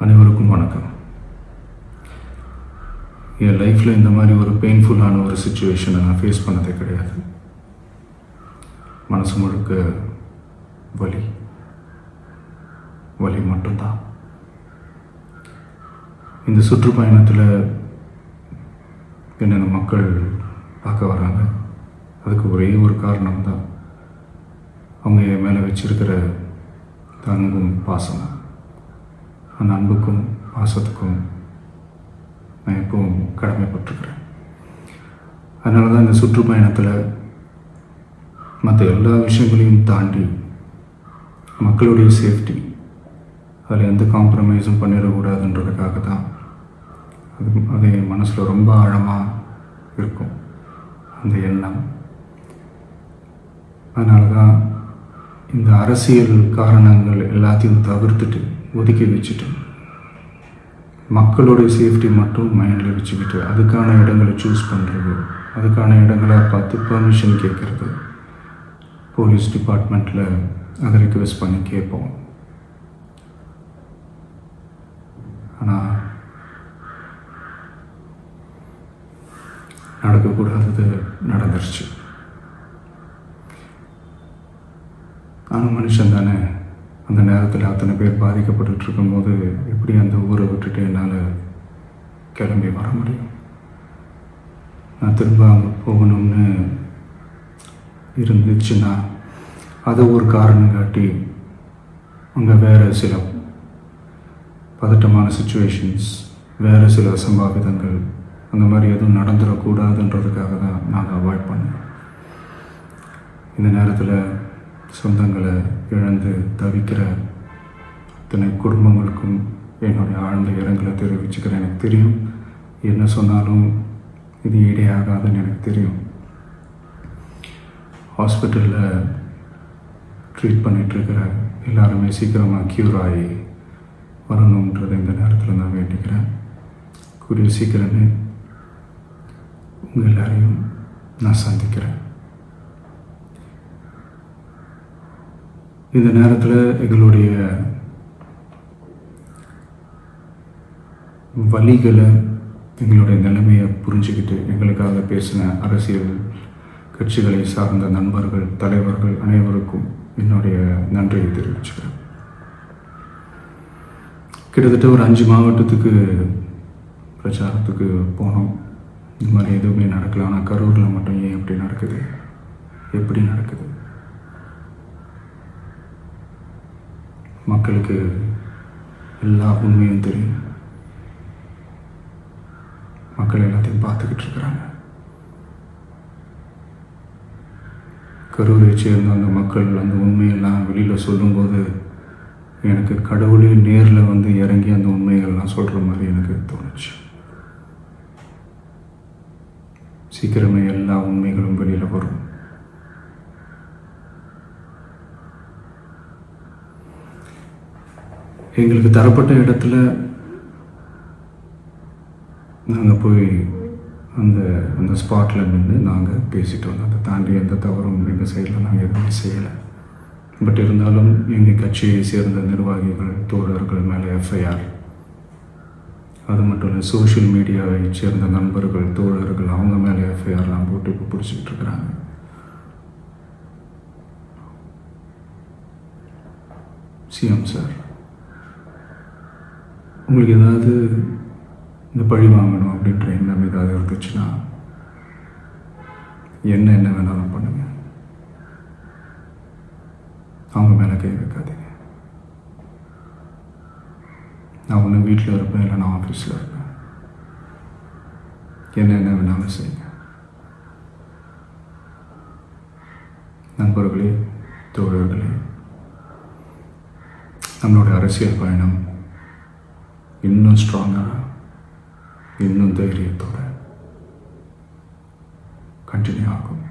அனைவருக்கும் வணக்கம். என் லைஃப்பில் இந்த மாதிரி ஒரு பெயின்ஃபுல்லான ஒரு சுச்சுவேஷனை நான் ஃபேஸ் பண்ணதே கிடையாது. மனசு முழுக்க வலி வலி மட்டும்தான். இந்த சுற்றுப்பயணத்தில் என்னென்ன மக்கள் பார்க்க வராங்க, அதுக்கு ஒரே ஒரு காரணம் தான் அவங்க என் மேலே வச்சிருக்கிற அன்பும் பாசம். அந்த அன்புக்கும் பாசத்துக்கும் நான் எப்பவும் கடமைப்பட்டிருக்கிறேன். அதனால தான் இந்த சுற்றுப்பயணத்தில் மற்ற எல்லா விஷயங்களையும் தாண்டி மக்களுடைய சேஃப்டி, அதில் எந்த காம்ப்ரமைஸும் பண்ணிடக்கூடாதுன்றதுக்காக தான் அது என் மனசில் ரொம்ப ஆழமாக இருக்கும் அந்த எண்ணம். அதனால தான் இந்த அரசியல் காரணங்கள் எல்லாத்தையும் தவிர்த்துட்டு ஒதுக்கி வச்சுட்டு மக்களுடைய சேஃப்டி மட்டும் மைண்டில் வச்சுக்கிட்டு அதுக்கான இடங்களை சூஸ் பண்ணுறது, அதுக்கான இடங்களை பார்த்து பெர்மிஷன் கேட்குறது, போலீஸ் டிபார்ட்மெண்ட்டில் அதை ரிக்வெஸ்ட் பண்ணி கேட்போம். ஆனால் நடக்கக்கூடாதது நடந்துருச்சு. ஆனால் மனுஷன் தானே, அந்த நேரத்தில் அத்தனை பேர் பாதிக்கப்பட்டு இருக்கும்போது எப்படி அந்த ஊரை விட்டுட்டு என்னால் கிளம்பி வர முடியும்? நான் திரும்ப அங்கே போகணும்னு இருந்துச்சுன்னா அதை ஒரு காரணம் காட்டி அங்கே வேறு சில பதட்டமான சுச்சுவேஷன்ஸ், வேறு சில அசம்பாவிதங்கள் அந்த மாதிரி எதுவும் நடந்துடக்கூடாதுன்றதுக்காக தான் நான் அவாய்ட் பண்ணேன். இந்த நேரத்தில் சொந்தங்களை இழந்து தவிக்கிற அத்தனை குடும்பங்களுக்கும் என்னுடைய ஆழ்ந்த இரங்கலை தெரிவிச்சுக்கிறேன். எனக்கு தெரியும், என்ன சொன்னாலும் இது ஈடேயாகாதுன்னு எனக்கு தெரியும். ஹாஸ்பிட்டலில் ட்ரீட் பண்ணிகிட்ருக்கிற எல்லாருமே சீக்கிரமாக க்யூர் ஆகி வரணுன்றதை இந்த நேரத்தில் நான் வேண்டிக்கிறேன். கூடிய சீக்கிரமே உங்கள் எல்லாரையும் நான் சந்திக்கிறேன். இந்த நேரத்தில் எங்களுடைய வலிகளை, எங்களுடைய நிலைமையை புரிஞ்சுக்கிட்டு எங்களுக்காக பேசின அரசியல் கட்சிகளை சார்ந்த நண்பர்கள், தலைவர்கள் அனைவருக்கும் என்னுடைய நன்றியை தெரிவிச்சுக்கிறேன். கிட்டத்தட்ட ஒரு 5 மாவட்டத்துக்கு பிரச்சாரத்துக்கு போனோம். இந்த மாதிரி எதுவுமே நடக்கல. ஆனால் கரூரில் மட்டும் ஏன் எப்படி நடக்குது, எப்படி நடக்குது? மக்களுக்கு எல்லா உண்மையும் தெரியும். மக்கள் எல்லாத்தையும் பார்த்துக்கிட்டு இருக்கிறாங்க. கரூரை சேர்ந்த அந்த மக்கள் அந்த உண்மையெல்லாம் வெளியில் சொல்லும்போது எனக்கு கடவுளே நேரில் வந்து இறங்கி அந்த உண்மைகள்லாம் சொல்கிற மாதிரி எனக்கு தோணுச்சு. சீக்கிரமே எல்லா உண்மைகளும் வெளியில் வரும். எங்களுக்கு தரப்பட்ட இடத்துல நாங்கள் போய் அந்த ஸ்பாட்டில் நின்று நாங்கள் பேசிட்டு வந்தோம். அதை தாண்டி எந்த தவறும் எங்கள் சைடில் நாங்கள் எதுவுமே செய்யலை. பட் இருந்தாலும் எங்கள் கட்சியை சேர்ந்த நிர்வாகிகள், தோழர்கள் மேலே எஃப்ஐஆர், அது மட்டும் இல்லை சோஷியல் மீடியாவை சேர்ந்த நண்பர்கள், தோழர்கள் அவங்க மேலே எஃப்ஐஆர்லாம் போட்டு இப்போ பிடிச்சிக்கிட்டு இருக்கிறாங்க. சிஎம் சார், உங்களுக்கு ஏதாவது இந்த பழி வாங்கணும் அப்படின்ற எண்ணம் ஏதாவது இருந்துச்சுன்னா என்ன வேணாலும் பண்ணுங்க. அவங்க மேலே கை வைக்காதீங்க. நான் ஒன்று வீட்டில் இருப்பேன், இல்லை நான் ஆஃபீஸில் இருப்பேன். என்ன வேணாலும் செய்யுங்க. நண்பர்களே, தோழர்களே, நம்மளோட அரசியல் பயணம் இன்னும் ஸ்ட்ராங்காக, இன்னும் தைரியத்தோட கண்டினியூ ஆகும்.